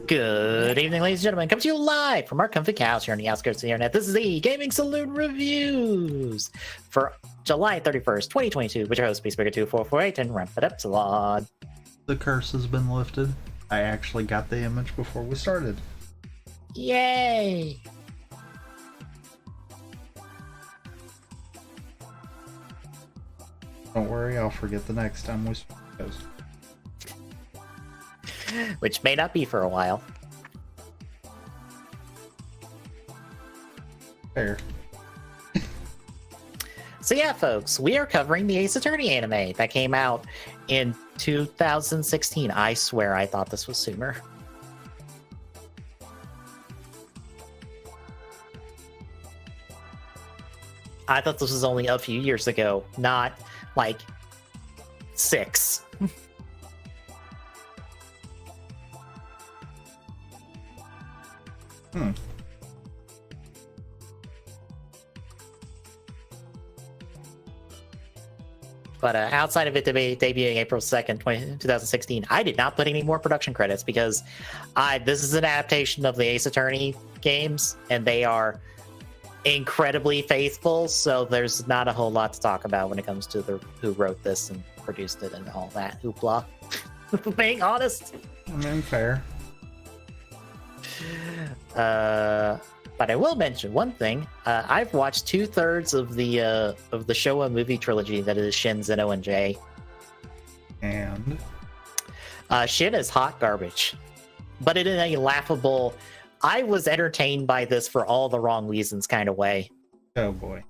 Good evening, ladies and gentlemen. Coming to you live from our comfy couch here on the outskirts of the internet. This is the Gaming Saloon Reviews for July 31st, 2022, with your host, Peacemaker2448 and Rampant Epsilon. The curse has been lifted. I actually got the image before we started. Yay! Don't worry, I'll forget the next time we post. Which may not be for a while. Fair. So yeah, folks, we are covering the Ace Attorney anime that came out in 2016. I swear I thought this was sooner. I thought this was only a few years ago, not like 6. But outside of it debuting April 2nd, 2016, I did not put any more production credits because this is an adaptation of the Ace Attorney games, and they are incredibly faithful, so there's not a whole lot to talk about when it comes to who wrote this and produced it and all that hoopla. Being honest. I mean, fair. But I will mention one thing. I've watched 2/3 of the Showa movie trilogy that is Shin, Zeno, and Jay. And Shin is hot garbage, but in a laughable, I was entertained by this for all the wrong reasons kind of way. oh boy.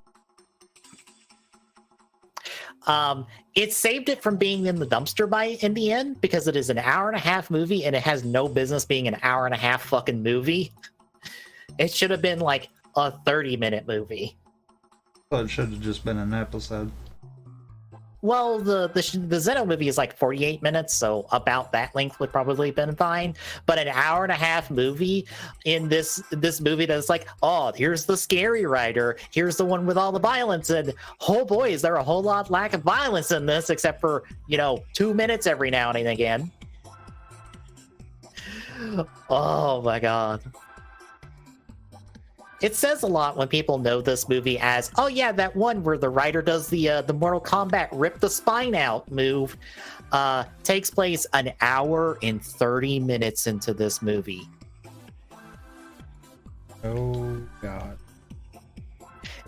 It saved it from being in the dumpster in the end because it is an hour-and-a-half movie and it has no business being an hour-and-a-half fucking movie. It should have been like a 30-minute movie. Well, it should have just been an episode. Well, the Zeno movie is like 48 minutes, so about that length would probably have been fine. But an hour-and-a-half movie in this movie that's like, oh, here's the scary writer, here's the one with all the violence, and oh boy, is there a whole lot lack of violence in this, except for, 2 minutes every now and again. Oh my god. It says a lot when people know this movie as, oh yeah, that one where the writer does the Mortal Kombat rip the spine out move, takes place an hour and 30 minutes into this movie. Oh god.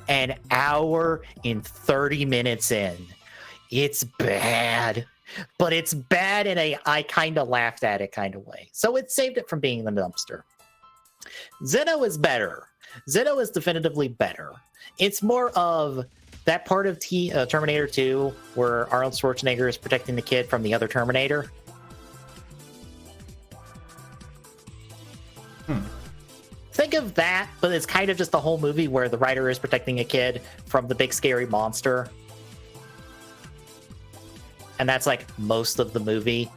An hour and 30 minutes in. It's bad. But it's bad in a I kind of laughed at it kind of way. So it saved it from being in the dumpster. Zeno is better. Zeno is definitively better. It's more of that part of Terminator 2 where Arnold Schwarzenegger is protecting the kid from the other Terminator. Think of that, but it's kind of just the whole movie where the writer is protecting a kid from the big scary monster. And that's like most of the movie.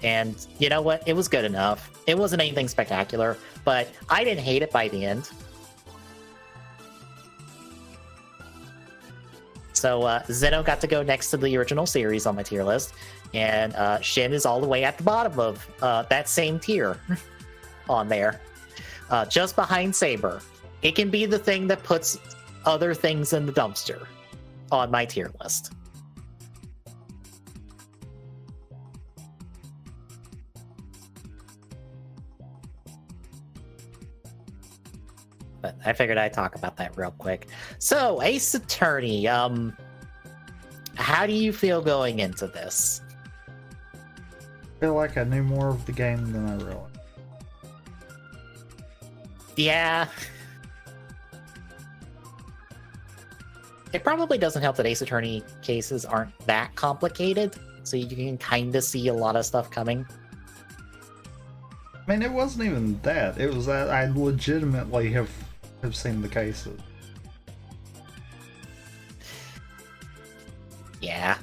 And you know what? It was good enough. It wasn't anything spectacular, but I didn't hate it by the end. So Zeno got to go next to the original series on my tier list, and Shin is all the way at the bottom of that same tier on there, just behind Saber. It can be the thing that puts other things in the dumpster on my tier list. But I figured I'd talk about that real quick. So, Ace Attorney, how do you feel going into this? I feel like I knew more of the game than I realized. Yeah. It probably doesn't help that Ace Attorney cases aren't that complicated, so you can kind of see a lot of stuff coming. I mean, it wasn't even that. It was that I legitimately have seen the cases. Yeah.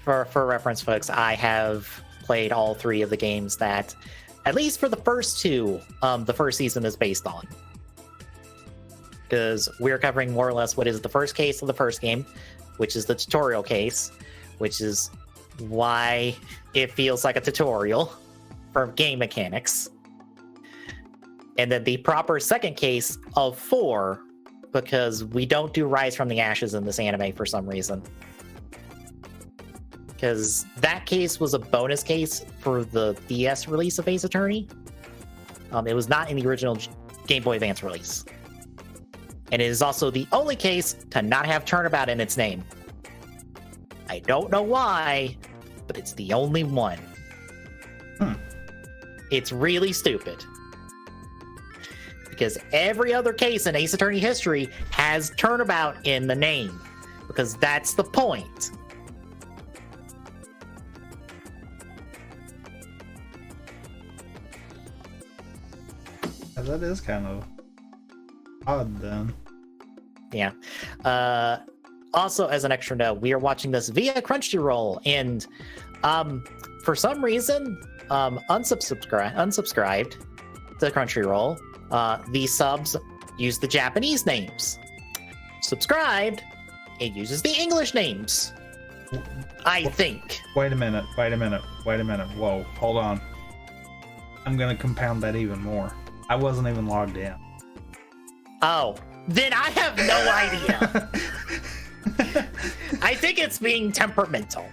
For reference, folks, I have played all 3 of the games that, at least for the first 2, the first season is based on. Because we're covering more or less what is the first case of the first game, which is the tutorial case, which is why it feels like a tutorial. for game mechanics. And then the proper second case of 4, because we don't do Rise from the Ashes in this anime for some reason. Because that case was a bonus case for the DS release of Ace Attorney. It was not in the original Game Boy Advance release. And it is also the only case to not have Turnabout in its name. I don't know why, but it's the only one. It's really stupid. Because every other case in Ace Attorney history has Turnabout in the name. Because that's the point. That is kind of odd then. Yeah. Also, as an extra note, we are watching this via Crunchyroll, and for some reason, unsubscribed to Crunchyroll. The subs use the Japanese names. Subscribed, it uses the English names. I think. Wait a minute. Whoa, hold on. I'm gonna compound that even more. I wasn't even logged in. Oh, then I have no idea. I think it's being temperamental.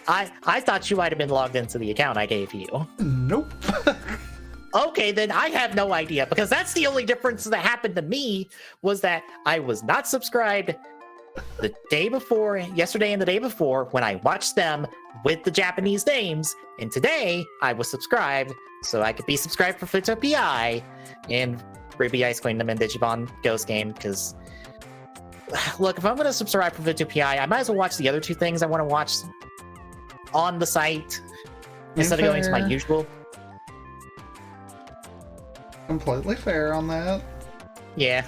I thought you might have been logged into the account I gave you. Nope. Okay, then I have no idea, because that's the only difference that happened to me, was that I was not subscribed the day before, yesterday and the day before, when I watched them with the Japanese names, and today I was subscribed, so I could be subscribed for Futo PI and Ruby Ice Kingdom and Digimon Ghost Game, because look, if I'm going to subscribe for Futo PI, I might as well watch the other 2 things I want to watch on the site instead of going to my usual. Completely fair on that. Yeah.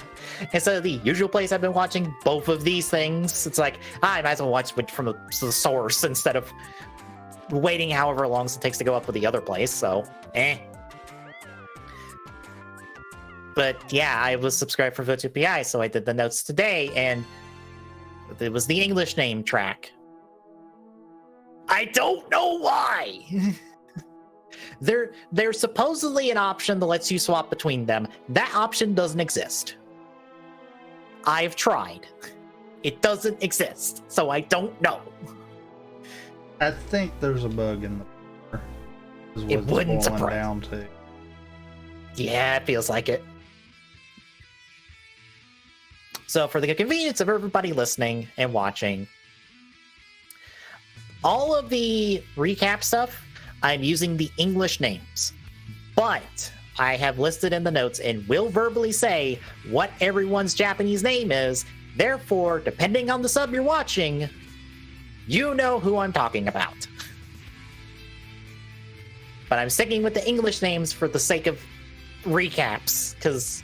Instead of the usual place I've been watching both of these things, it's like, I might as well watch it from the source instead of waiting however long it takes to go up with the other place, so, But yeah, I was subscribed for Futo PI, so I did the notes today, and it was the English name track. I don't know why! There's supposedly an option that lets you swap between them. That option doesn't exist. I've tried. It doesn't exist, so I don't know. I think there's a bug in the is what it wouldn't it's boiling surprise down to. Yeah, it feels like it. So for the convenience of everybody listening and watching, all of the recap stuff, I'm using the English names, but I have listed in the notes and will verbally say what everyone's Japanese name is. Therefore, depending on the sub you're watching, you know who I'm talking about. But I'm sticking with the English names for the sake of recaps, because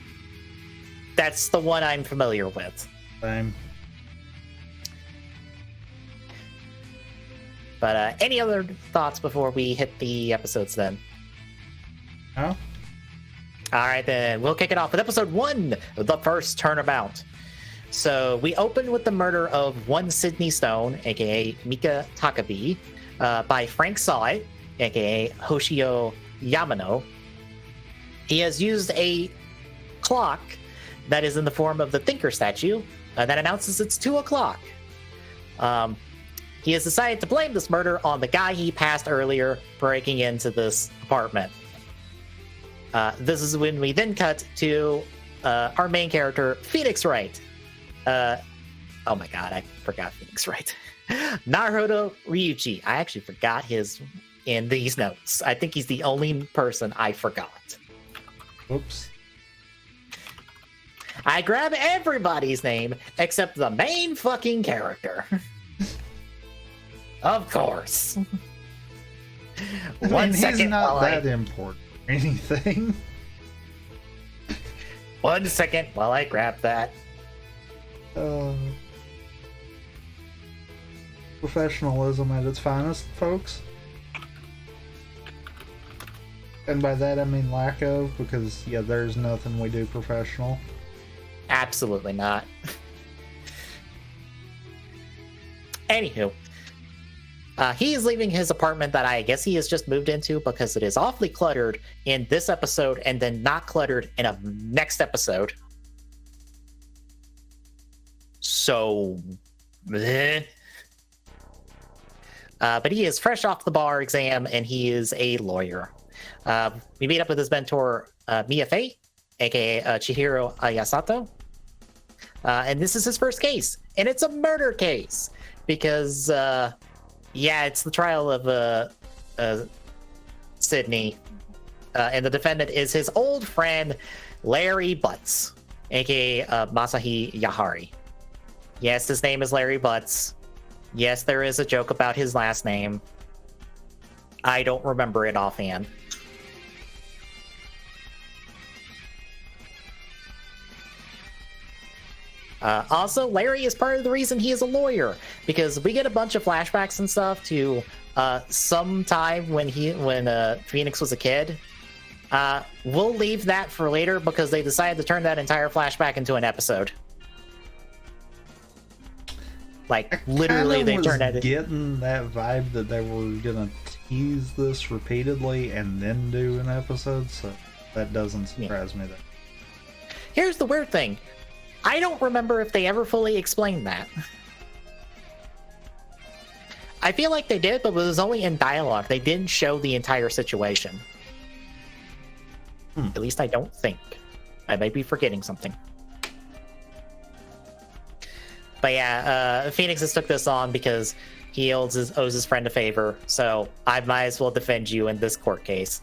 that's the one I'm familiar with. Same. But any other thoughts before we hit the episodes then? No? All right, then. We'll kick it off with episode 1, The First Turnabout. So we open with the murder of one Sydney Stone, a.k.a. Mika Takabe, by Frank Sawit, a.k.a. Hoshio Yamano. He has used a clock that is in the form of the Thinker statue that announces it's 2 o'clock. He has decided to blame this murder on the guy he passed earlier breaking into this apartment. This is when we then cut to our main character, Phoenix Wright. Oh my god, I forgot Phoenix Wright. Naruto Ryuchi. I actually forgot his in these notes. I think he's the only person I forgot. Oops. I grab everybody's name except the main fucking character. Of course. He's not that important or anything. 1 second while I grab that. Professionalism at its finest, folks. And by that I mean lack of, because yeah, there's nothing we do professional. Absolutely not. Anywho, He is leaving his apartment that I guess he has just moved into because it is awfully cluttered in this episode and then not cluttered in a next episode. So, but he is fresh off the bar exam and he is a lawyer. We meet up with his mentor, Miyafei, aka Chihiro Ayasato. And this is his first case. And it's a murder case because, it's the trial of Sydney. And the defendant is his old friend, Larry Butts, aka Masahi Yahari. Yes, his name is Larry Butts. Yes, there is a joke about his last name. I don't remember it offhand. Also, Larry is part of the reason he is a lawyer, because we get a bunch of flashbacks and stuff to some time when Phoenix was a kid. We'll leave that for later because they decided to turn that entire flashback into an episode. Like, literally, they turned it. Getting that vibe that they were gonna tease this repeatedly and then do an episode, so that doesn't surprise me. That here's the weird thing: I don't remember if they ever fully explained that. I feel like they did, but it was only in dialogue. They didn't show the entire situation. At least I don't think. I might be forgetting something. But yeah, Phoenix has took this on because he owes his friend a favor, so I might as well defend you in this court case.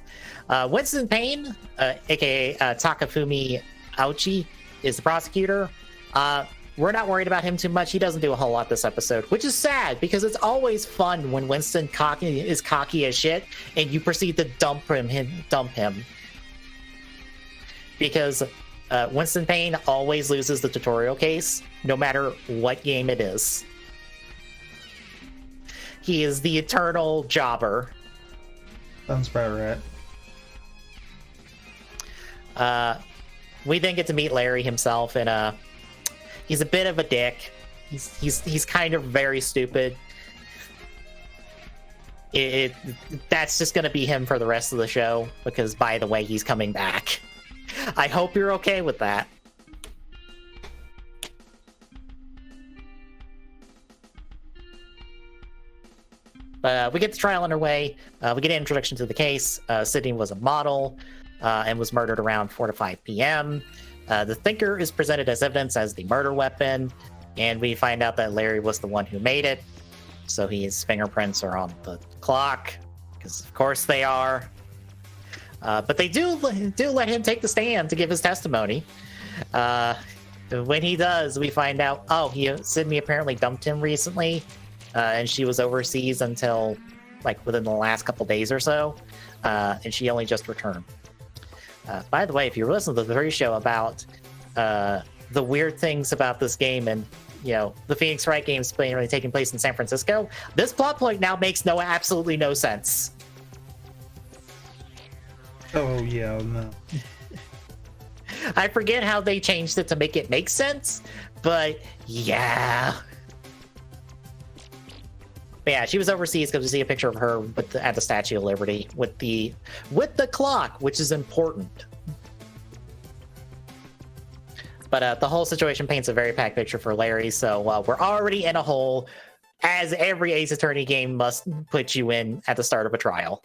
Winston Payne, aka Takafumi Auchi, is the prosecutor. We're not worried about him too much. He doesn't do a whole lot this episode, which is sad because it's always fun when Winston is cocky as shit and you proceed to dump him. Because Winston Payne always loses the tutorial case, no matter what game it is. He is the eternal jobber. sounds about right. We then get to meet Larry himself, and he's a bit of a dick. He's kind of very stupid. That's just gonna be him for the rest of the show because, by the way, he's coming back. I hope you're okay with that. We get the trial underway. We get an introduction to the case. Sydney was a model and was murdered around 4 to 5 p.m. The Thinker is presented as evidence as the murder weapon, and we find out that Larry was the one who made it. So his fingerprints are on the clock, because of course they are. But they do let him take the stand to give his testimony. When he does, we find out, Sydney apparently dumped him recently, and she was overseas until like within the last couple days or so, and she only just returned. By the way, if you're listening to the very show about the weird things about this game and the Phoenix Wright games taking place in San Francisco, this plot point now makes absolutely no sense. Oh yeah, no. I forget how they changed it to make it make sense, but yeah. But yeah, she was overseas because we see a picture of her at the Statue of Liberty with the clock, which is important. But the whole situation paints a very packed picture for Larry, so we're already in a hole, as every Ace Attorney game must put you in at the start of a trial.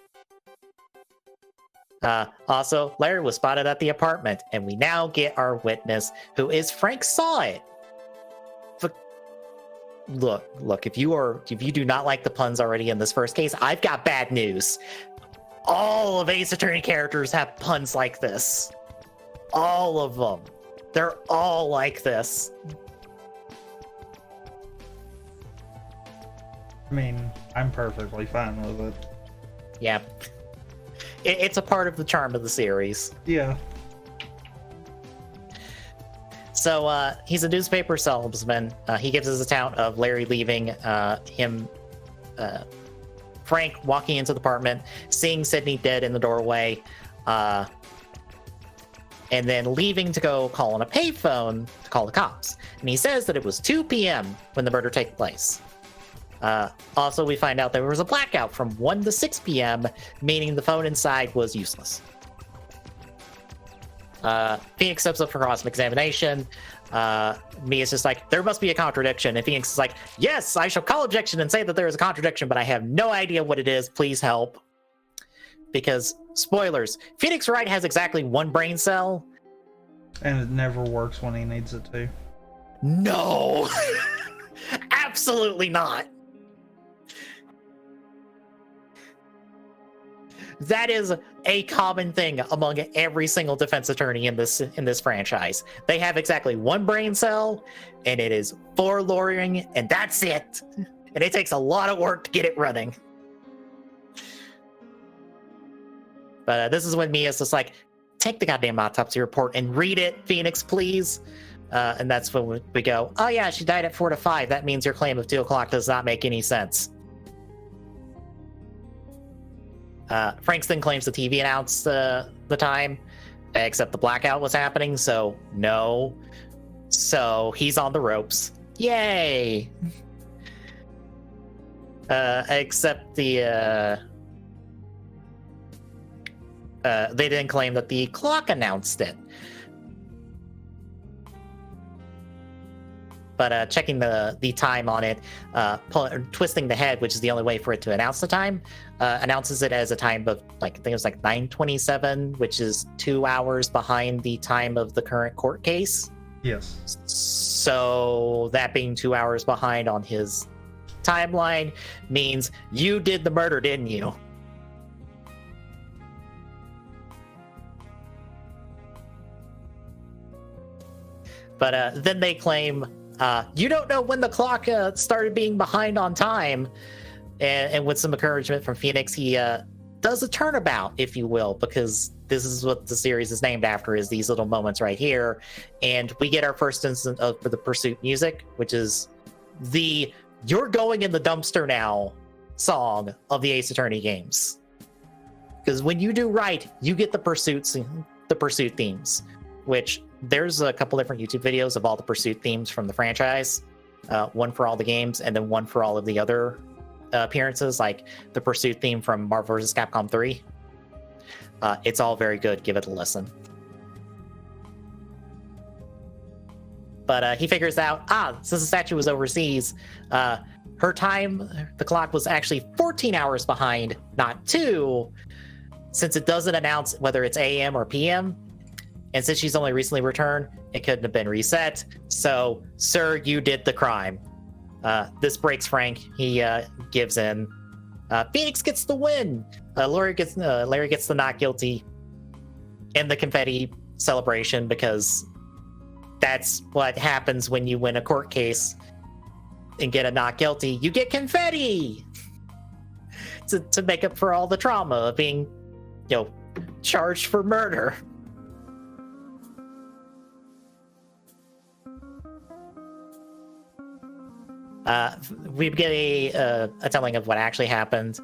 Also, Larry was spotted at the apartment, and we now get our witness, who is Frank Saw It. Look, if you do not like the puns already in this first case, I've got bad news. All of Ace Attorney characters have puns like this. All of them. They're all like this. I mean, I'm perfectly fine with it. Yeah. It's a part of the charm of the series. Yeah. So he's a newspaper salesman. He gives us account of Larry leaving Frank walking into the apartment, seeing Sydney dead in the doorway, and then leaving to go call on a payphone to call the cops. And he says that it was 2 p.m. when the murder took place. Also, we find out there was a blackout from 1 to 6 p.m., meaning the phone inside was useless. Phoenix steps up for cross-examination. Mia's just like, there must be a contradiction. And Phoenix is like, yes, I shall call objection and say that there is a contradiction, but I have no idea what it is. Please help. Because, spoilers, Phoenix Wright has exactly 1 brain cell. And it never works when he needs it to. No! Absolutely not. That is a common thing among every single defense attorney in this franchise. They have exactly 1 brain cell, and it is for lawyering, and that's it. And it takes a lot of work to get it running. But this is when Mia's just like, take the goddamn autopsy report and read it, Phoenix, please. And that's when we go, oh yeah, she died at 4 to 5. That means your claim of 2 o'clock does not make any sense. Frankston claims the TV announced the time, except the blackout was happening, so no. So he's on the ropes. Yay! Except the they didn't claim that the clock announced it. But checking the time on it, twisting the head, which is the only way for it to announce the time, announces it as a time of, like, I think it was like 9:27, which is 2 hours behind the time of the current court case. Yes. So that being 2 hours behind on his timeline means you did the murder, didn't you? But then they claim, you don't know when the clock started being behind on time. And with some encouragement from Phoenix, he does a turnabout, if you will, because this is what the series is named after, is these little moments right here. And we get our first instance of the pursuit music, which is the "You're Going in the Dumpster Now" song of the Ace Attorney games. Because when you do right, you get the pursuit themes, which there's a couple different YouTube videos of all the pursuit themes from the franchise. One for all the games, and then one for all of the other appearances, like the pursuit theme from Marvel vs. Capcom 3. It's all very good. Give it a listen. But he figures out, since the statue was overseas, her time, the clock was actually 14 hours behind, not 2, since it doesn't announce whether it's AM or PM. And since she's only recently returned, it couldn't have been reset. So, sir, you did the crime. This breaks Frank. He gives in. Phoenix gets the win. Larry gets the not guilty in the confetti celebration, because that's what happens when you win a court case and get a not guilty. You get confetti to make up for all the trauma of being, charged for murder. We get a telling of what actually happened.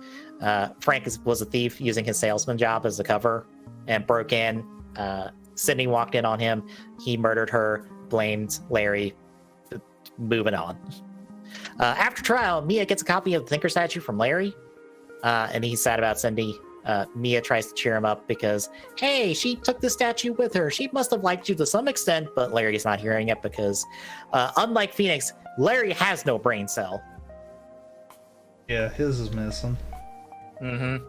Frank was a thief using his salesman job as a cover and broke in. Sydney walked in on him. He murdered her, blamed Larry. Moving on. After trial, Mia gets a copy of the Thinker statue from Larry, and he's sad about Cindy. Mia tries to cheer him up because, hey, she took the statue with her. She must have liked you to some extent, but Larry's not hearing it because, unlike Phoenix, Larry has no brain cell. Yeah, his is missing. Mm-hmm.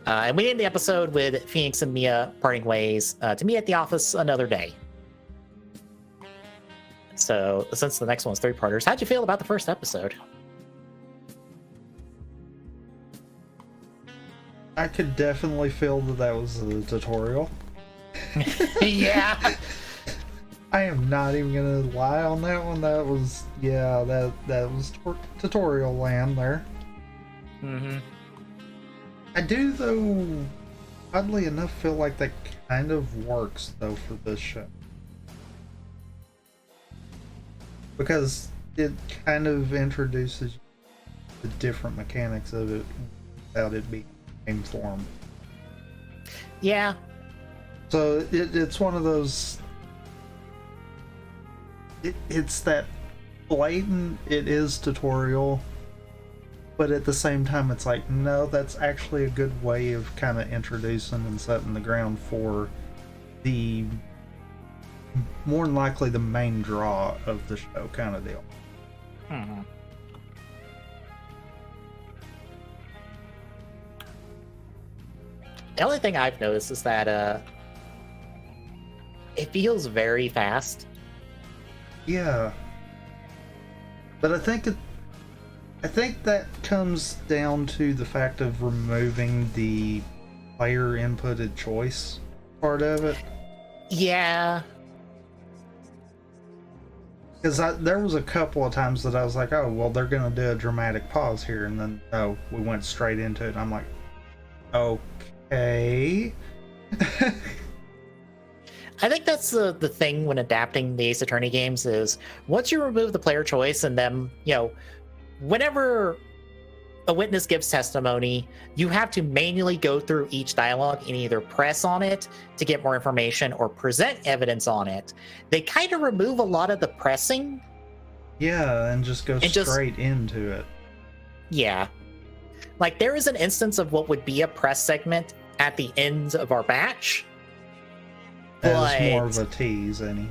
And we end the episode with Phoenix and Mia parting ways to meet at the office another day. So, since the next one's 3-parters, how'd you feel about the first episode? I could definitely feel that was a tutorial. Yeah. I am not even gonna lie on that one. That was, that was tutorial land there. Mm-hmm. I do, though, oddly enough, feel like that kind of works, though, for this show. Because it kind of introduces the different mechanics of it without it being game form. Yeah. So it's one of those... It's that blatant it is tutorial, but at the same time it's like, no, that's actually a good way of kind of introducing and setting the ground for the more than likely the main draw of the show kind of deal. Mm-hmm. The only thing I've noticed is that it feels very fast. Yeah, but I think that comes down to the fact of removing the player inputted choice part of it. Yeah. Because there was a couple of times that I was like, oh, well, they're going to do a dramatic pause here. And then, oh, we went straight into it. And I'm like, okay. I think that's the thing when adapting the Ace Attorney games is once you remove the player choice and then, whenever a witness gives testimony, you have to manually go through each dialogue and either press on it to get more information or present evidence on it. They kind of remove a lot of the pressing. Yeah, and just go straight into it. Yeah. Like there is an instance of what would be a press segment at the end of our batch. As more of a tease, anyhow.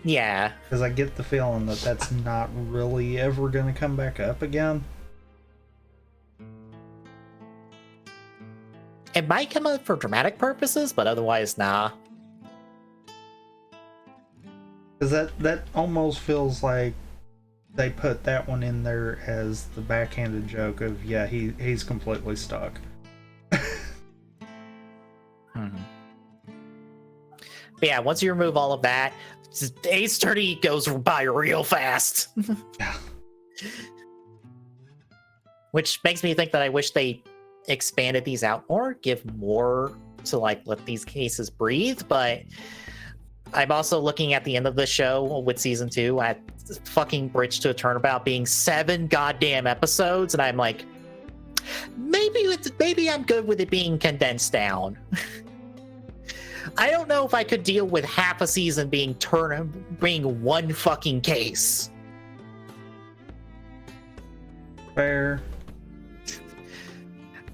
Yeah. Because I get the feeling that that's not really ever going to come back up again. It might come up for dramatic purposes, but otherwise, nah. Because that almost feels like they put that one in there as the backhanded joke of, yeah, he's completely stuck. Mm-hmm. But yeah, once you remove all of that, Ace Attorney goes by real fast. Yeah. Which makes me think that I wish they expanded these out more, give more to like let these cases breathe. But I'm also looking at the end of the show with season 2 at fucking Bridge to a Turnabout being 7 goddamn episodes, and I'm like, maybe I'm good with it being condensed down. I don't know if I could deal with half a season being one fucking case. Fair.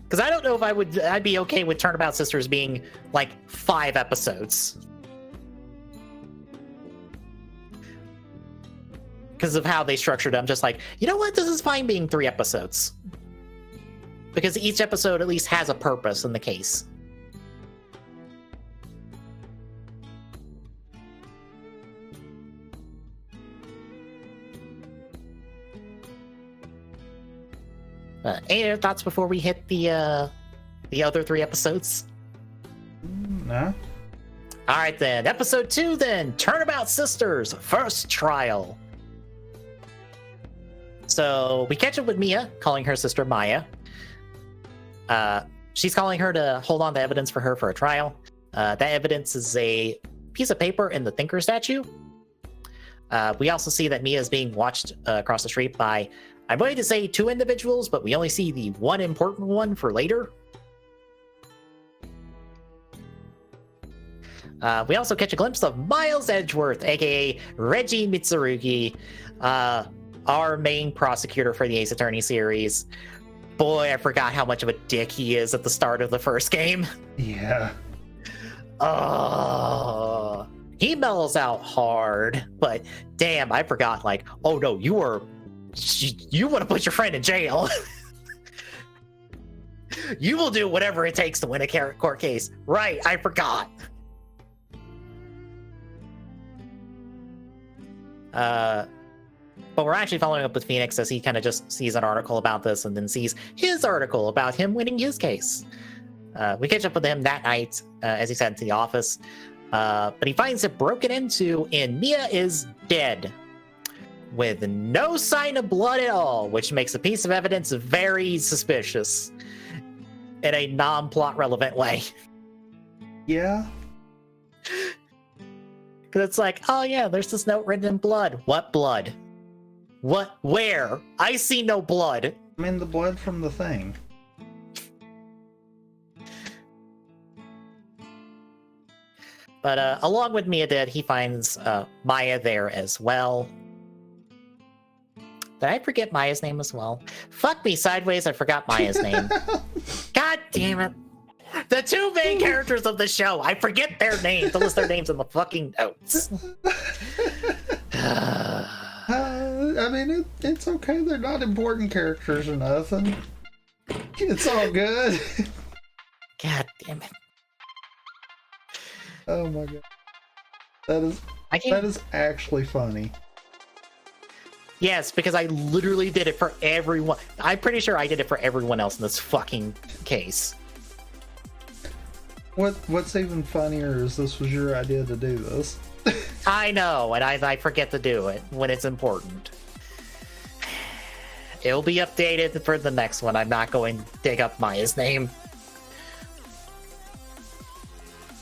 Because I don't know if I'd be okay with Turnabout Sisters being like 5 episodes. Because of how they structured it, I'm just like, you know what? This is fine being 3 episodes. Because each episode at least has a purpose in the case. Any other thoughts before we hit the other 3 episodes? No. All right then, episode 2 then, Turnabout Sisters, First Trial. So we catch up with Mia, calling her sister Maya. She's calling her to hold on to evidence for her for a trial. That evidence is a piece of paper in the Thinker statue. We also see that Mia is being watched across the street by, I'm going to say 2 individuals, but we only see the one important one for later. We also catch a glimpse of Miles Edgeworth, aka Reggie Mitsurugi, our main prosecutor for the Ace Attorney series. Boy, I forgot how much of a dick he is at the start of the first game. Yeah. Oh, he mellows out hard, but damn, I forgot, like, oh no, you want to put your friend in jail. You will do whatever it takes to win a court case. Right, I forgot. But we're actually following up with Phoenix as he kind of just sees an article about this and then sees his article about him winning his case. We catch up with him that night as he's heading to the office, but he finds it broken into and Mia is dead with no sign of blood at all, which makes a piece of evidence very suspicious in a non-plot relevant way. Yeah. Because it's like, oh yeah, there's this note written in blood. What blood? What? Where? I see no blood. I mean, the blood from the thing. But along with Mia dead, he finds Maya there as well. Did I forget Maya's name as well? Fuck me sideways, I forgot Maya's name. God damn it. The two main characters of the show, I forget their names. To list their names in the fucking notes. I mean, it's okay. They're not important characters or nothing. It's all good. God damn it. Oh my god. That is actually funny. Yes, because I literally did it for everyone. I'm pretty sure I did it for everyone else in this fucking case. What's even funnier is this was your idea to do this. I know, and I forget to do it when it's important. It'll be updated for the next one. I'm not going to dig up Maya's name.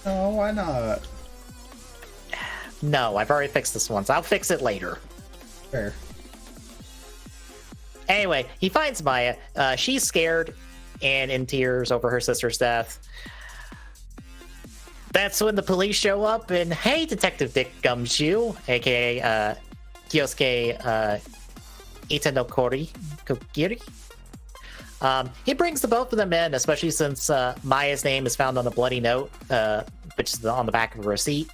Oh, why not? No, I've already fixed this once. I'll fix it later. Fair. Anyway, he finds Maya. She's scared and in tears over her sister's death. That's when the police show up and, hey, Detective Dick Gumshoe, aka Kyosuke Itanokori Kokiri. He brings the both of them in, especially since Maya's name is found on a bloody note, which is on the back of a receipt.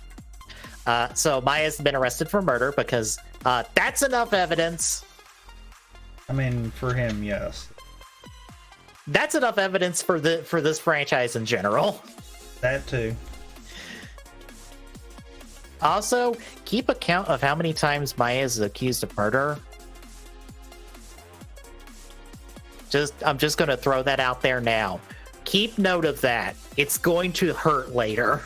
So Maya's been arrested for murder because that's enough evidence. I mean, for him, yes. That's enough evidence for this franchise in general. That too. Also, keep account of how many times Maya is accused of murder. I'm just going to throw that out there now. Keep note of that. It's going to hurt later.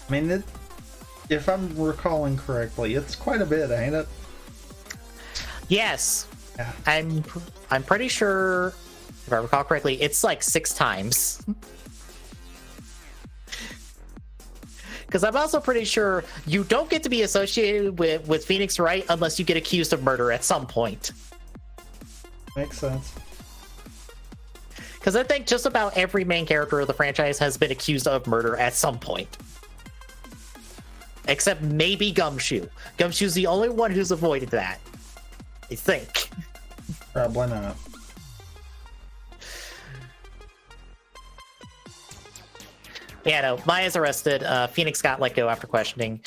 I mean, if I'm recalling correctly, it's quite a bit, ain't it? Yes. Yeah. I'm pretty sure, if I recall correctly, it's like 6 times. Because I'm also pretty sure you don't get to be associated with Phoenix Wright unless you get accused of murder at some point. Makes sense. Because I think just about every main character of the franchise has been accused of murder at some point. Except maybe Gumshoe. Gumshoe's the only one who's avoided that. I think. Probably not. Yeah, no, Maya's arrested. Phoenix got let go after questioning.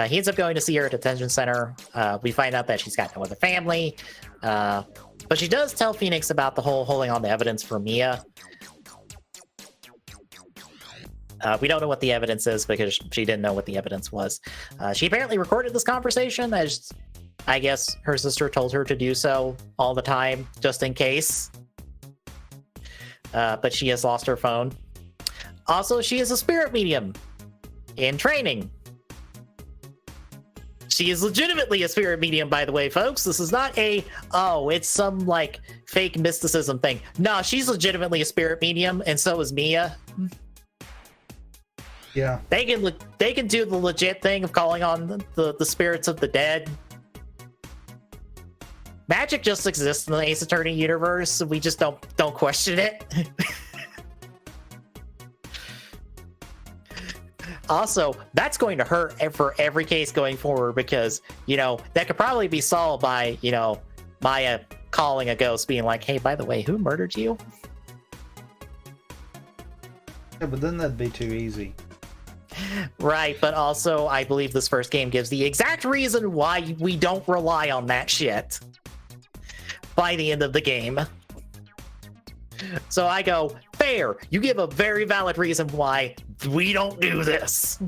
He ends up going to see her at a detention center. We find out that she's got no other family. But she does tell Phoenix about the whole holding on to evidence for Mia. We don't know what the evidence is because she didn't know what the evidence was. She apparently recorded this conversation, as I guess her sister told her to do so all the time, just in case. But she has lost her phone. Also, she is a spirit medium in training. She is legitimately a spirit medium, by the way, folks. This is not it's some, like, fake mysticism thing. No, she's legitimately a spirit medium, and so is Mia. Yeah. They can do the legit thing of calling on the spirits of the dead. Magic just exists in the Ace Attorney universe. We just don't question it. Also, that's going to hurt for every case going forward because, that could probably be solved by, Maya calling a ghost being like, hey, by the way, who murdered you? Yeah, but then that'd be too easy. Right, but also I believe this first game gives the exact reason why we don't rely on that shit by the end of the game. So I go, fair, you give a very valid reason why we don't do this.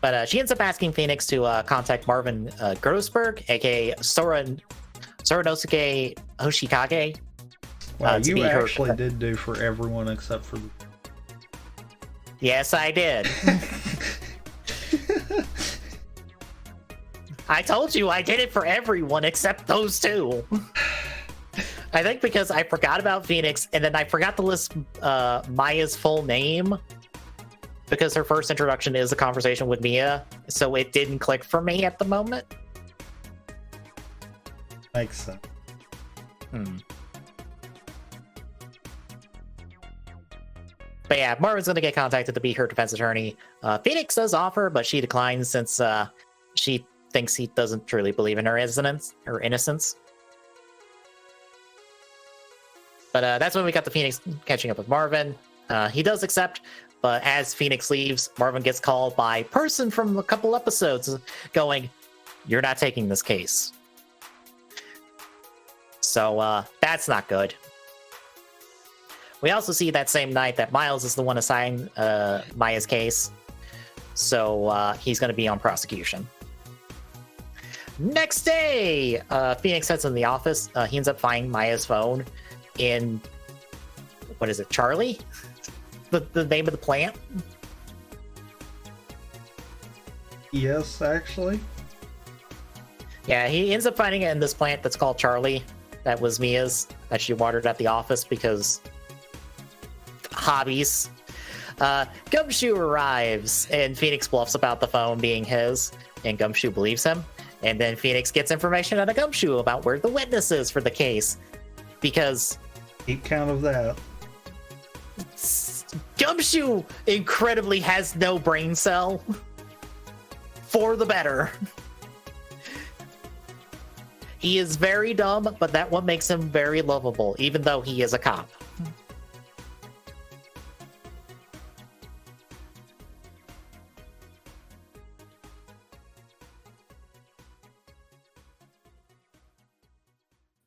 But she ends up asking Phoenix to contact Marvin Grossberg, aka Soranosuke Hoshikage. Wow, you actually did do for everyone except for... Yes, I did. I told you I did it for everyone except those two. I think because I forgot about Phoenix, and then I forgot to list Maya's full name, because her first introduction is a conversation with Mia, so it didn't click for me at the moment. Makes sense. But yeah, Marvin's going to get contacted to be her defense attorney. Phoenix does offer, but she declines since she thinks he doesn't truly believe in her innocence. But that's when we got the Phoenix catching up with Marvin. He does accept, but as Phoenix leaves, Marvin gets called by a person from a couple episodes going, "You're not taking this case." So that's not good. We also see that same night that Miles is the one assigned Maya's case. So he's going to be on prosecution. Next day, Phoenix heads in the office. He ends up finding Maya's phone in, what is it, Charlie? The name of the plant? Yes, actually. Yeah, he ends up finding it in this plant that's called Charlie. That was Mia's, that she watered at the office because hobbies. Gumshoe arrives, and Phoenix bluffs about the phone being his, and Gumshoe believes him. And then Phoenix gets information out of Gumshoe about where the witness is for the case, because... Keep count of that. Gumshoe incredibly has no brain cell. For the better. He is very dumb, but that's what makes him very lovable, even though he is a cop.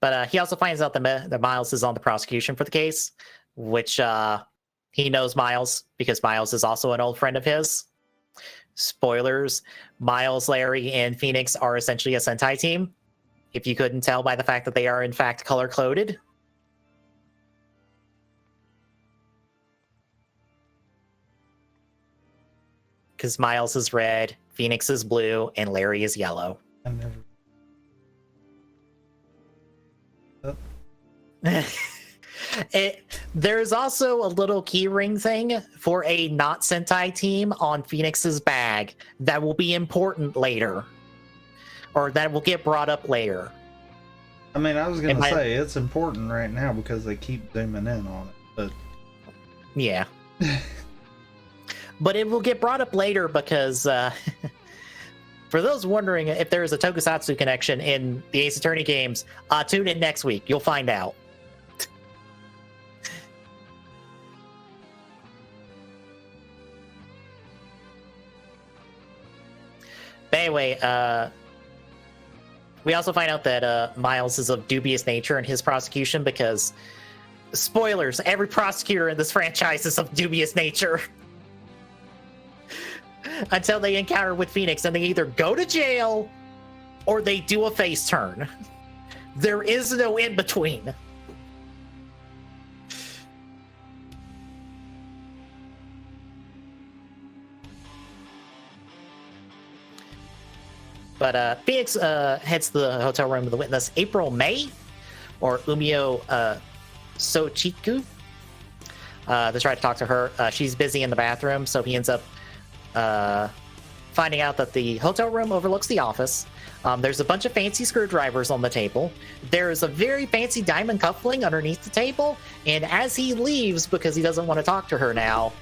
But he also finds out that Miles is on the prosecution for the case, which he knows Miles because Miles is also an old friend of his. Spoilers, Miles, Larry, and Phoenix are essentially a Sentai team, if you couldn't tell by the fact that they are in fact color-coded. Because Miles is red, Phoenix is blue, and Larry is yellow. I never... There's also a little keyring thing for a not Sentai team on Phoenix's bag that will be important later, or that will get brought up later. I mean, I was going to say it's important right now because they keep zooming in on it, but yeah. But it will get brought up later because for those wondering if there is a Tokusatsu connection in the Ace Attorney games, tune in next week. You'll find out. But anyway, we also find out that Miles is of dubious nature in his prosecution because, spoilers, every prosecutor in this franchise is of dubious nature. Until they encounter with Phoenix, and they either go to jail or they do a face turn. There is no in between. But Phoenix heads to the hotel room of the witness, April May, or Umio Sochiku, to try to talk to her. She's busy in the bathroom, so he ends up finding out that the hotel room overlooks the office. There's a bunch of fancy screwdrivers on the table. There's a very fancy diamond cuffling underneath the table, and as he leaves, because he doesn't want to talk to her now,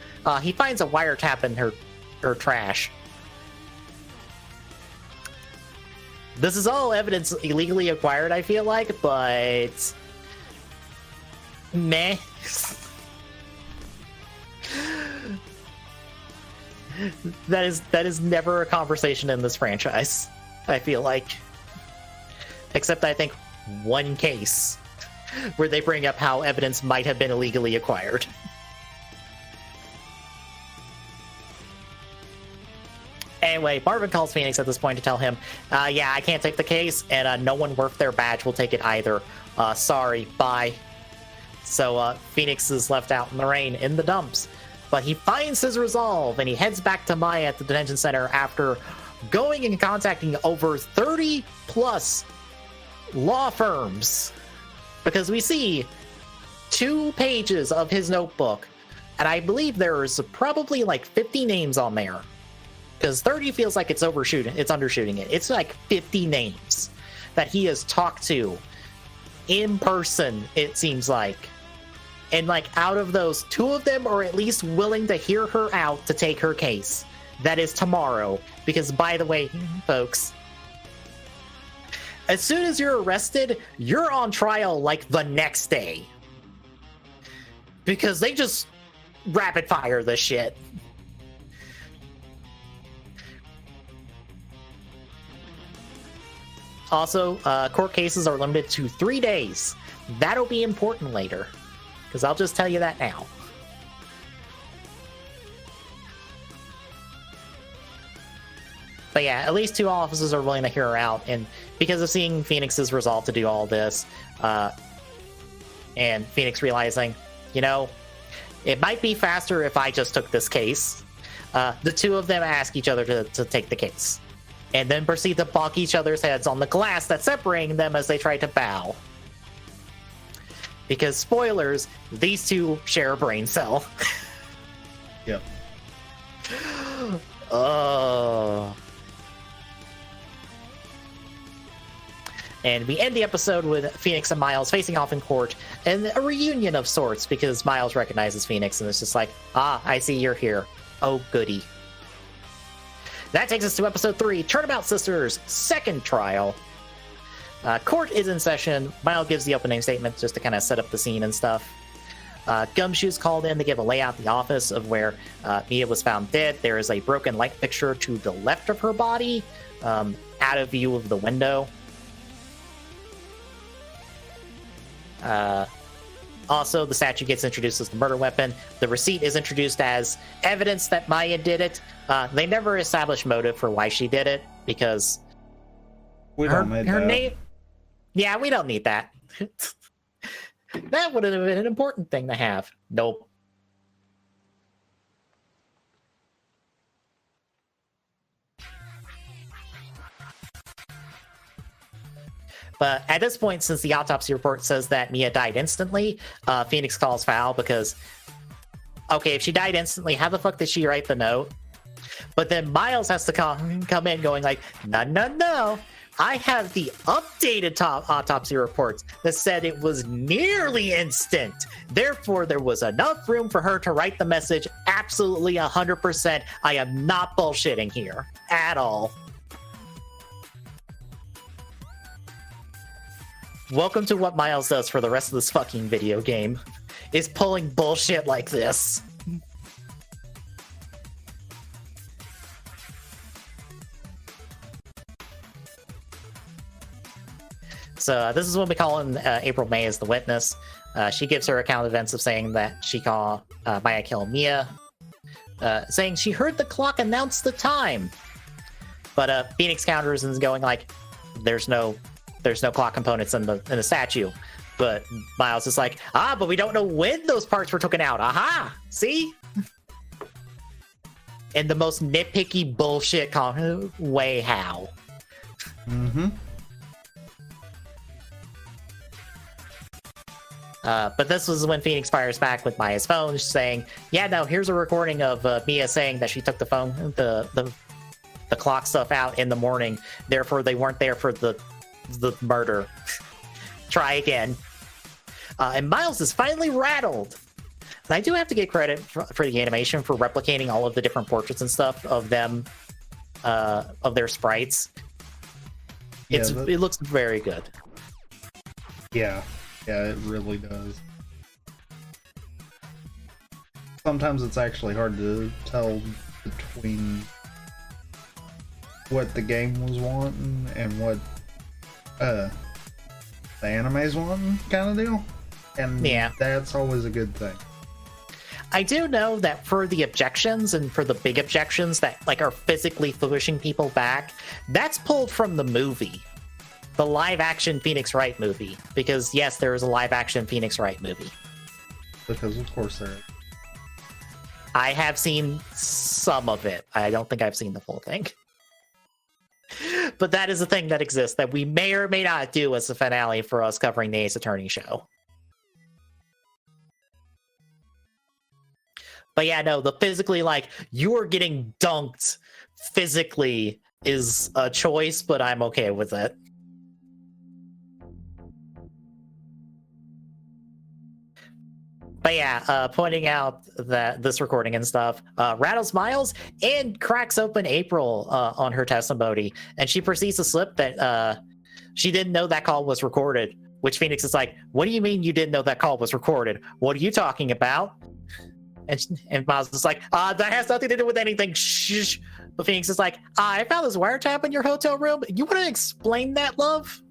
he finds a wiretap in her trash. This is all evidence illegally acquired, I feel like, but meh. That is never a conversation in this franchise, I feel like. Except I think one case where they bring up how evidence might have been illegally acquired. Anyway, Marvin calls Phoenix at this point to tell him, yeah, I can't take the case, and no one worth their badge will take it either. Sorry, bye. So Phoenix is left out in the rain in the dumps. But he finds his resolve, and he heads back to Maya at the detention center after going and contacting over 30-plus law firms. Because we see 2 pages of his notebook, and I believe there's probably like 50 names on there. Because 30 feels like it's undershooting it. It's like 50 names that he has talked to in person, it seems like. And like out of those, 2 of them are at least willing to hear her out to take her case. That is tomorrow. Because by the way, folks, as soon as you're arrested, you're on trial like the next day. Because they just rapid fire this shit. Also, court cases are limited to 3 days. That'll be important later. Because I'll just tell you that now. But yeah, at least 2 officers are willing to hear her out. And because of seeing Phoenix's resolve to do all this, and Phoenix realizing, you know, it might be faster if I just took this case, the 2 of them ask each other to take the case. And then proceed to bonk each other's heads on the glass that's separating them as they try to bow. Because, spoilers, these 2 share a brain cell. Yep. Oh. And we end the episode with Phoenix and Miles facing off in court, and a reunion of sorts, because Miles recognizes Phoenix, and it's just like, ah, I see you're here. Oh, goody. That takes us to episode 3, Turnabout Sisters' second trial. Court is in session. Miles gives the opening statement just to kind of set up the scene and stuff. Gumshoe's called in to give a layout of the office of where Mia was found dead. There is a broken light fixture to the left of her body, out of view of the window. Also, the statue gets introduced as the murder weapon. The receipt is introduced as evidence that Maya did it. They never establish motive for why she did it, because We don't need her that. name. Yeah, we don't need that. That would have been an important thing to have. Nope. But at this point, since the autopsy report says that Mia died instantly, Phoenix calls foul because, okay, if she died instantly, how the fuck did she write the note? But then Miles has to come in going like, no. I have the updated autopsy reports that said it was nearly instant. Therefore, there was enough room for her to write the message absolutely 100%. I am not bullshitting here at all. Welcome to what Miles does for the rest of this fucking video game, is pulling bullshit like this. So this is what we call in April May as the witness. She gives her account of events of saying that she saw Maya kill Mia, saying she heard the clock announce the time. But Phoenix counters and is going like, there's no clock components in the statue. But Miles is like, but we don't know when those parts were taken out. Aha! See? In the most nitpicky bullshit way, how? Mm-hmm. But this was when Phoenix fires back with Maya's phone, saying, yeah, no, here's a recording of Mia saying that she took the phone, the clock stuff out in the morning. Therefore, they weren't there for the murder. Try again. And Miles is finally rattled. And I do have to give credit for the animation for replicating all of the different portraits and stuff of them, of their sprites. Yeah, It looks very good. Yeah, it really does. Sometimes it's actually hard to tell between what the game was wanting and what the anime's wanting, kind of deal. And yeah, that's always a good thing. I do know that for the objections and for the big objections that like are physically pushing people back, that's pulled from the movie, the live-action Phoenix Wright movie. Because yes, there is a live-action Phoenix Wright movie. Because of course there is. I have seen some of it. I don't think I've seen the full thing. But that is a thing that exists that we may or may not do as a finale for us covering the Ace Attorney show. But yeah, no, the physically, like, you are getting dunked physically is a choice, but I'm okay with it. But But yeah, pointing out that this recording and stuff rattles Miles and cracks open April on her testimony, and she proceeds to slip that she didn't know that call was recorded. Which Phoenix is like, "What do you mean you didn't know that call was recorded? What are you talking about?" And Miles is like, "That has nothing to do with anything." Shh. But Phoenix is like, "I found this wiretap in your hotel room. You want to explain that, love?"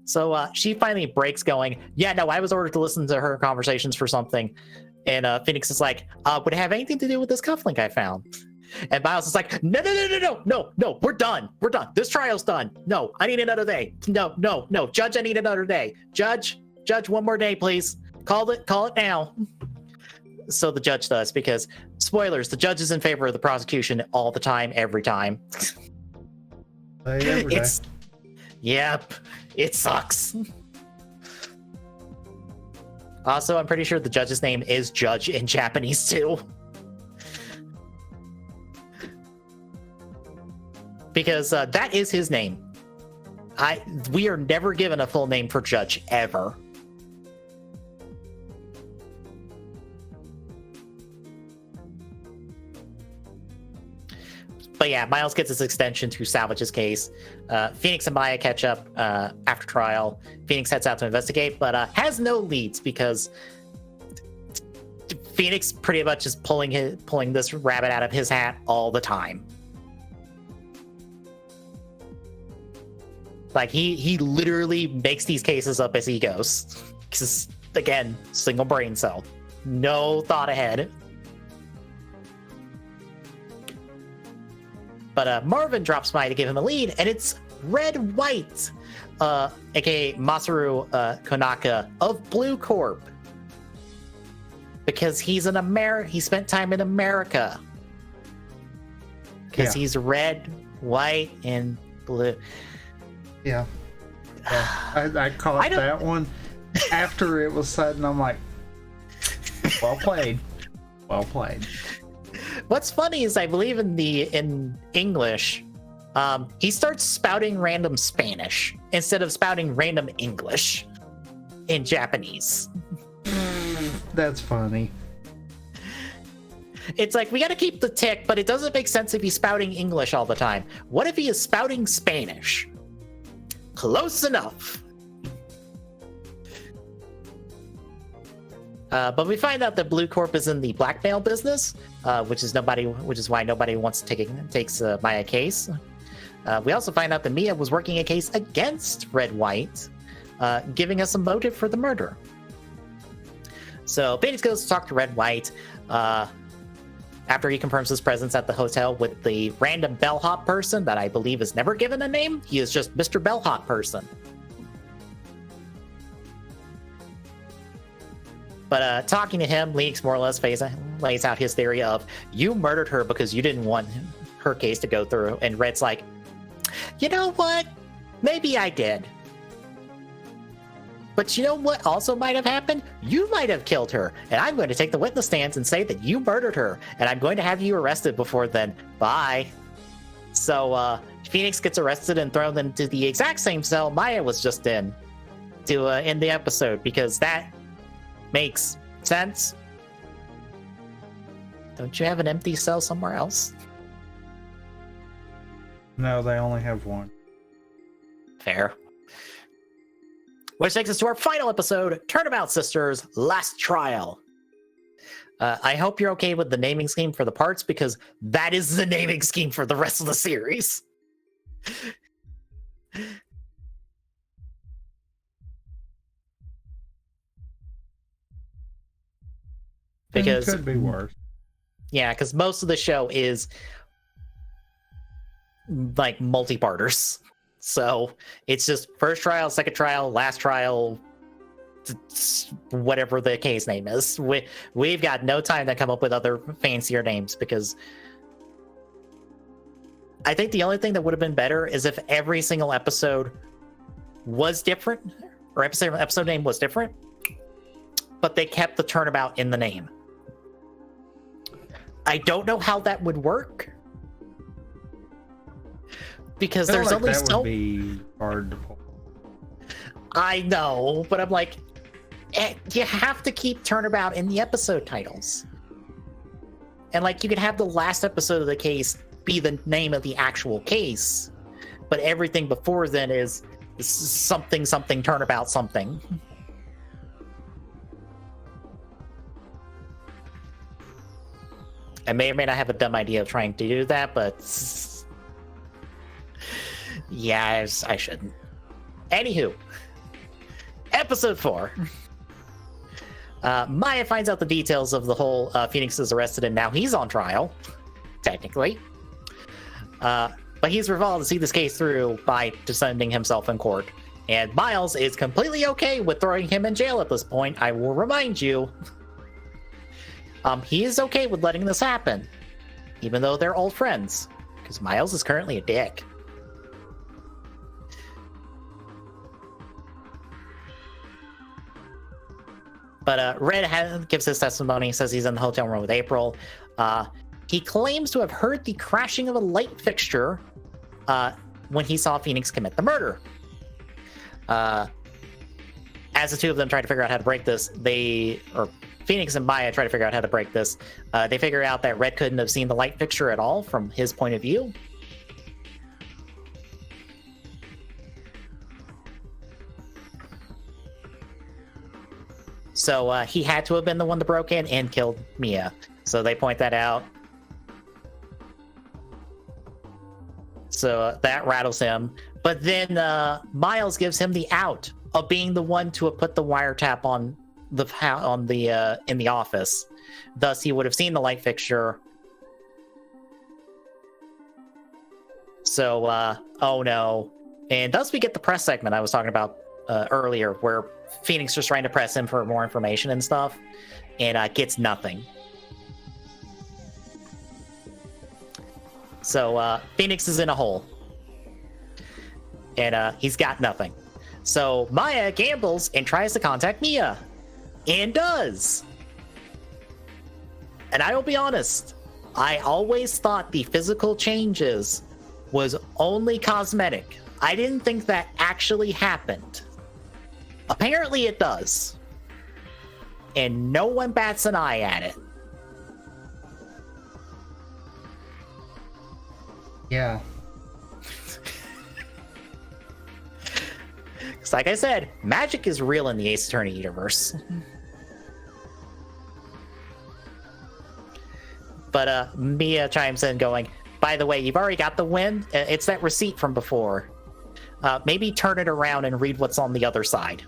So she finally breaks, going, "Yeah, no, I was ordered to listen to her conversations for something." And Phoenix is like, "Would it have anything to do with this cufflink I found?" And Miles is like, "No, we're done. We're done. This trial's done. No, I need another day. No, Judge, I need another day. Judge, one more day, please. Call it now." So the judge does, because, spoilers, the judge is in favor of the prosecution all the time, every time. Every day. Yep, it sucks. Also, I'm pretty sure the judge's name is Judge in Japanese too. Because that is his name. We are never given a full name for Judge, ever. But yeah, Miles gets his extension to salvage his case. Phoenix and Maya catch up after trial. Phoenix heads out to investigate, but has no leads because Phoenix pretty much is pulling this rabbit out of his hat all the time. Like, he literally makes these cases up as he goes. Because, again, single brain cell. No thought ahead. But Marvin drops by to give him a lead, and it's Red White, aka Masaru Konaka of Blue Corp. Because he's he spent time in America. Because he's red, white, and blue. Yeah. I caught that one after it was said, and I'm like, well played. Well played. What's funny is, I believe in English, he starts spouting random Spanish instead of spouting random English in Japanese. That's funny. It's like, we got to keep the tick, but it doesn't make sense if he's spouting English all the time. What if he is spouting Spanish? Close enough. But we find out that Blue Corp is in the blackmail business, which is why nobody wants to takes Maya case. We also find out that Mia was working a case against Red White, giving us a motive for the murder. So Phoenix goes to talk to Red White after he confirms his presence at the hotel with the random bellhop person that I believe is never given a name. He is just Mr. Bellhop person. But talking to him, Leaks more or less lays out his theory of, you murdered her because you didn't want her case to go through. And Red's like, you know what? Maybe I did. But you know what also might have happened? You might have killed her. And I'm going to take the witness stands and say that you murdered her. And I'm going to have you arrested before then. Bye. So Phoenix gets arrested and thrown into the exact same cell Maya was just in to end the episode, because that makes sense. Don't you have an empty cell somewhere else? No, they only have one. Fair. Which takes us to our final episode, Turnabout Sisters, Last Trial. I hope you're okay with the naming scheme for the parts, because that is the naming scheme for the rest of the series. Because it could be worse. Yeah, because most of the show is like multi-parters. So it's just first trial, second trial, last trial, whatever the case name is. We've got no time to come up with other fancier names, because I think the only thing that would have been better is if every single episode was different, or episode name was different, but they kept the turnabout in the name. I don't know how that would work, because there's only that would be hard to pull. I know, but I'm like, you have to keep Turnabout in the episode titles. And like, you could have the last episode of the case be the name of the actual case, but everything before then is something Turnabout something. I may or may not have a dumb idea of trying to do that, but yeah, I shouldn't. Anywho, episode 4. Maya finds out the details of the whole Phoenix is arrested and now he's on trial, technically. But he's resolved to see this case through by defending himself in court. And Miles is completely okay with throwing him in jail at this point, I will remind you. He is okay with letting this happen, even though they're old friends, because Miles is currently a dick. But Red gives his testimony, says he's in the hotel room with April. He claims to have heard the crashing of a light fixture when he saw Phoenix commit the murder. As the two of them try to figure out how to break this, Phoenix and Maya try to figure out how to break this. They figure out that Red couldn't have seen the light fixture at all from his point of view. So he had to have been the one that broke in and killed Mia. So they point that out. So that rattles him. But then Miles gives him the out of being the one to have put the wiretap on the in the office. Thus, he would have seen the light fixture. So, oh no. And thus we get the press segment I was talking about earlier, where Phoenix just trying to press him for more information and stuff, and gets nothing. So Phoenix is in a hole, and he's got nothing. So Maya gambles and tries to contact Mia, and does. And I will be honest, I always thought the physical changes was only cosmetic. I didn't think that actually happened. Apparently it does. And no one bats an eye at it. Yeah. Because like I said, magic is real in the Ace Attorney universe. But Mia chimes in going, by the way, you've already got the win. It's that receipt from before. Maybe turn it around and read what's on the other side.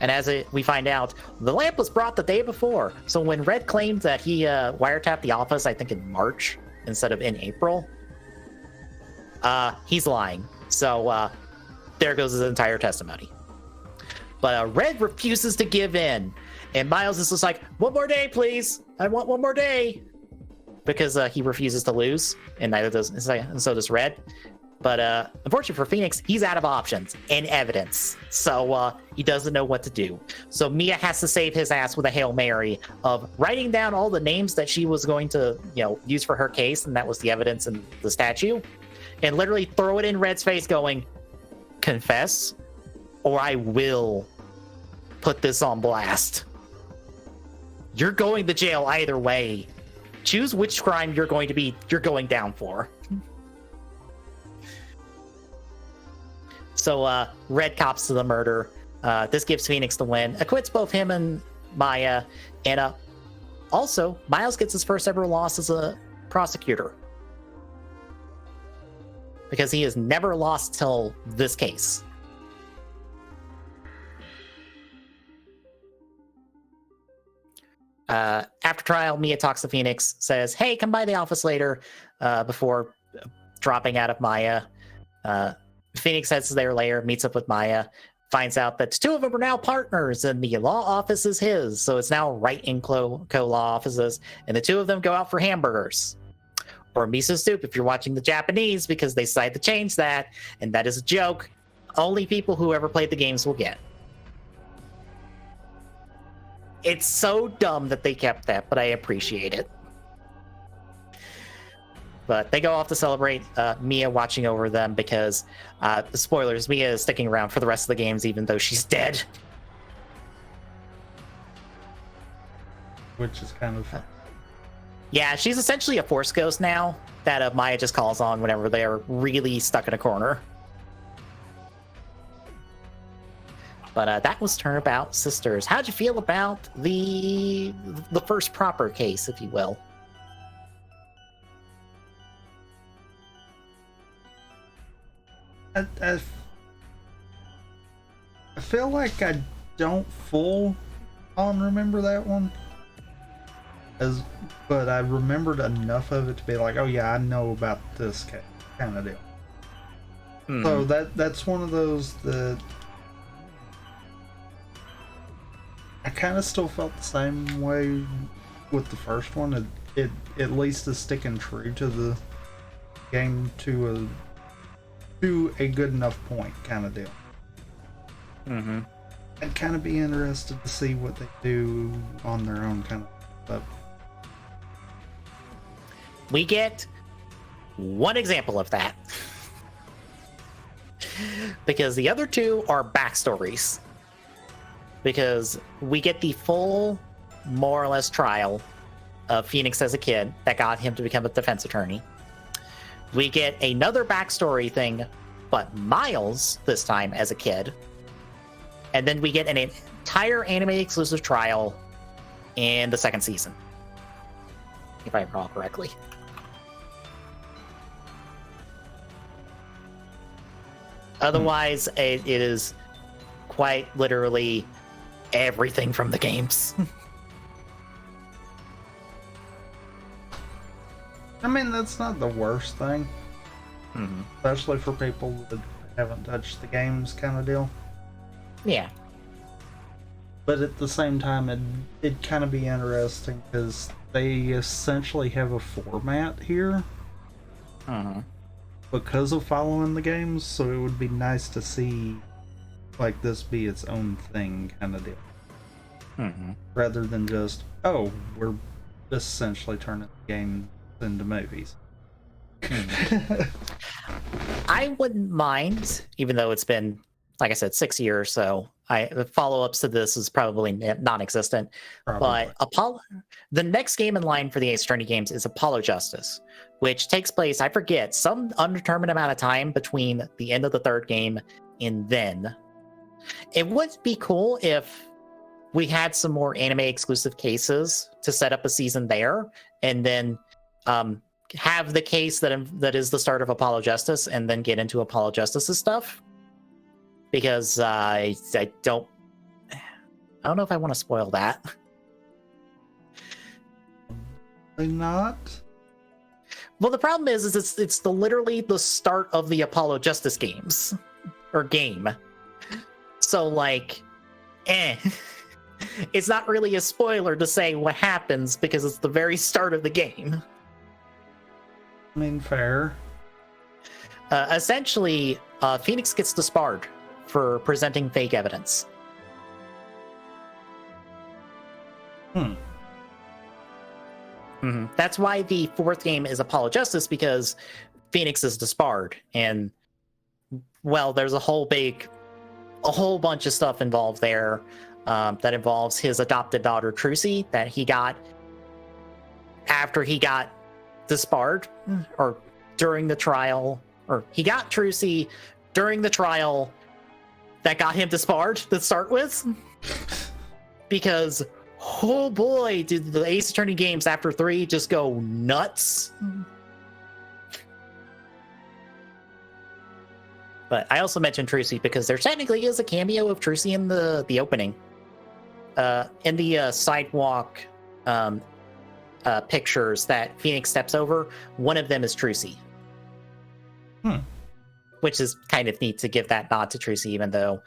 And as we find out, the lamp was brought the day before. So when Red claimed that he wiretapped the office, I think in March instead of in April, he's lying. So there goes his entire testimony. But Red refuses to give in. And Miles is just like, one more day, please. I want one more day. Because he refuses to lose. And neither does, and so does Red. But unfortunately for Phoenix, he's out of options and evidence. So he doesn't know what to do. So Mia has to save his ass with a Hail Mary of writing down all the names that she was going to, use for her case. And that was the evidence in the statue. And literally throw it in Red's face going, confess, or I will put this on blast. You're going to jail either way. Choose which crime you're going down for. So Red cops to the murder. This gives Phoenix the win. Acquits both him and Maya. And also, Miles gets his first ever loss as a prosecutor. Because he has never lost till this case. After trial, Mia talks to Phoenix, says, hey, come by the office later, before dropping out of Maya. Phoenix heads there later, meets up with Maya, finds out that the two of them are now partners and the law office is his. So it's now right in co-law offices. And the two of them go out for hamburgers. Or miso soup if you're watching the Japanese, because they decided to change that. And that is a joke. Only people who ever played the games will get. It's so dumb that they kept that, but I appreciate it. But they go off to celebrate, Mia watching over them because, spoilers, Mia is sticking around for the rest of the games even though she's dead. which is kind of fun. Yeah, she's essentially a Force ghost now that Maya just calls on whenever they're really stuck in a corner. But that was Turnabout Sisters. How'd you feel about the first proper case, if you will? I feel like I don't full on remember that one, but I remembered enough of it to be like, oh yeah, I know about this kind of deal. So that's one of those that I kind of still felt the same way with the first one. It at least is sticking true to the game to a good enough point kind of deal. I'd kind of be interested to see what they do on their own kind of stuff. We get one example of that. Because the other two are backstories. Because we get the full, more or less, trial of Phoenix as a kid that got him to become a defense attorney. We get another backstory thing, but Miles, this time, as a kid. And then we get an entire anime-exclusive trial in the second season. If I recall correctly. Otherwise, it is quite literally everything from the games. I mean, that's not the worst thing. Especially for people that haven't touched the games kind of deal. Yeah. But at the same time, it'd kind of be interesting because they essentially have a format here. Because of following the games, so it would be nice to see like this be its own thing kind of deal. Rather than just, oh, we're essentially turning the game into movies. I wouldn't mind, even though it's been, like I said, 6 years, so the follow-ups to this is probably non-existent. Probably. But the next game in line for the Ace Attorney games is Apollo Justice, which takes place, I forget, some undetermined amount of time between the end of the third game and then. It would be cool if we had some more anime-exclusive cases to set up a season there, and then have the case that is the start of Apollo Justice, and then get into Apollo Justice's stuff. Because I don't know if I want to spoil that. Why not? Well, the problem is it's literally the start of the Apollo Justice games or game. So like, it's not really a spoiler to say what happens because it's the very start of the game. I mean, fair. Essentially, Phoenix gets disbarred for presenting fake evidence. That's why the fourth game is Apollo Justice, because Phoenix is disbarred, and well, there's a whole bunch of stuff involved there that involves his adopted daughter Trucy that he got after he got disbarred, or during the trial, or he got Trucy during the trial that got him disbarred to start with. Because, oh boy, did the Ace Attorney games after 3 just go nuts. But I also mentioned Trucy because there technically is a cameo of Trucy in the opening. In the sidewalk pictures that Phoenix steps over, one of them is Trucy. Which is kind of neat to give that nod to Trucy, even though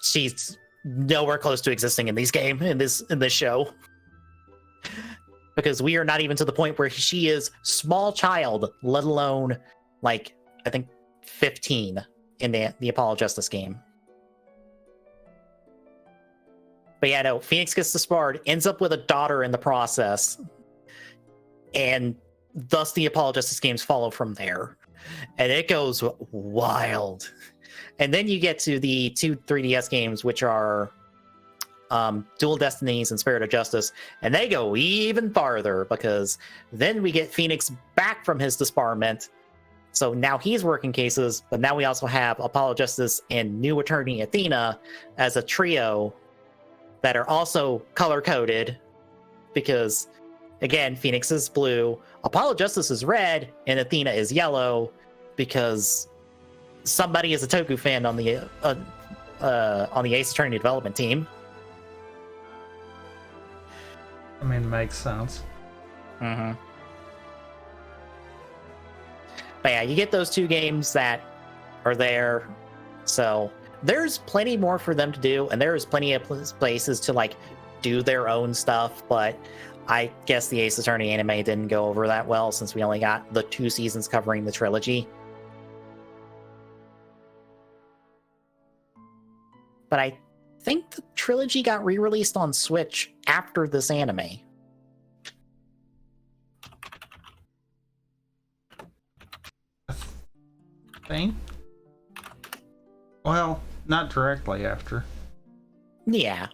she's nowhere close to existing in this show. Because we are not even to the point where she is small child, let alone like I think 15 in the Apollo Justice game. But yeah, no, Phoenix gets disbarred, ends up with a daughter in the process, and thus the Apollo Justice games follow from there. And it goes wild. And then you get to the two 3DS games, which are Dual Destinies and Spirit of Justice, and they go even farther because then we get Phoenix back from his disbarment. So now he's working cases, but now we also have Apollo Justice and New Attorney Athena as a trio that are also color-coded because, again, Phoenix is blue, Apollo Justice is red, and Athena is yellow because somebody is a Toku fan on the Ace Attorney development team. I mean, it makes sense. Mm-hmm. But yeah, you get those two games that are there. So there's plenty more for them to do, and there's plenty of places to like do their own stuff. But I guess the Ace Attorney anime didn't go over that well since we only got the 2 seasons covering the trilogy. But I think the trilogy got re-released on Switch after this anime. Thing? Well, not directly after. Yeah.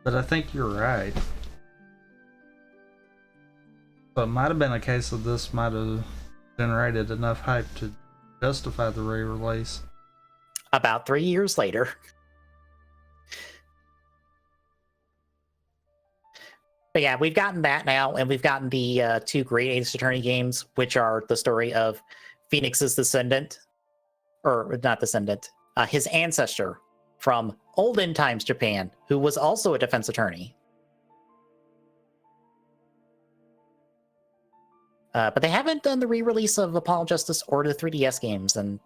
But I think you're right. So it might have been a case of this might have generated enough hype to justify the re-release. About 3 years later. But yeah, we've gotten that now, and we've gotten the 2 great Ace Attorney games, which are the story of Phoenix's descendant, or not descendant, his ancestor from olden times Japan, who was also a defense attorney. But they haven't done the re-release of Apollo Justice or the 3DS games, and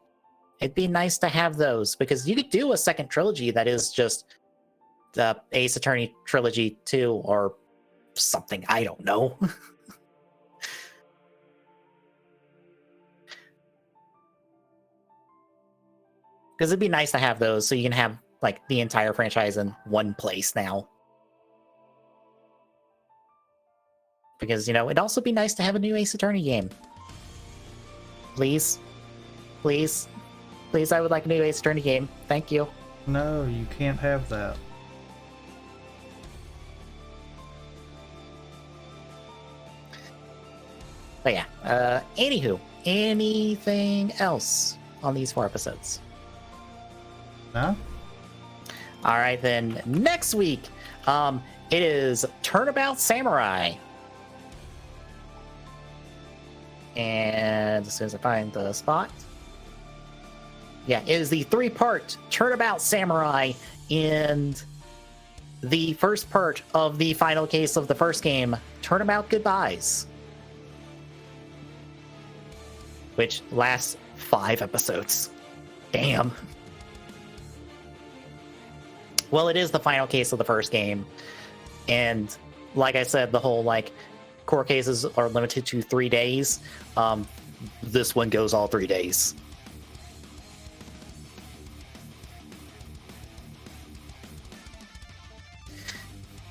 it'd be nice to have those, because you could do a second trilogy that is just the Ace Attorney Trilogy 2, or something, I don't know. Because it'd be nice to have those so you can have like the entire franchise in one place now. Because, you know, it'd also be nice to have a new Ace Attorney game. Please. Please. Please, I would like a new Ace Attorney game. Thank you. No, you can't have that. But yeah, anywho, anything else on these 4 episodes? No? All right, then next week, it is Turnabout Samurai. And as soon as I find the spot. Yeah, it is the 3-part Turnabout Samurai, and the first part of the final case of the first game, Turnabout Goodbyes, which lasts 5 episodes. Damn. Well, it is the final case of the first game, and like I said, the whole like court cases are limited to 3 days. This one goes all 3 days.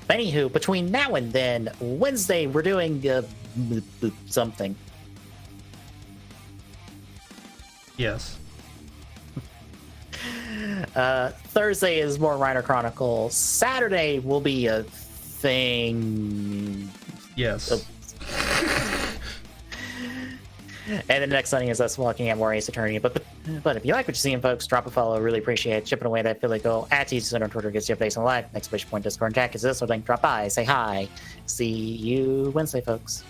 Anywho, between now and then, Wednesday we're doing something. Yes. Thursday is more Reiner Chronicle. Saturday will be a thing. Yes. And the next Sunday is us looking at more Ace Attorney. But if you like what you're seeing, folks, drop a follow. Really appreciate it. Chipping away that Philly goal. @TCenter on Twitter gets you updates on live. Exclamation point Discord and chat is this. So link, drop by, say hi. See you Wednesday, folks.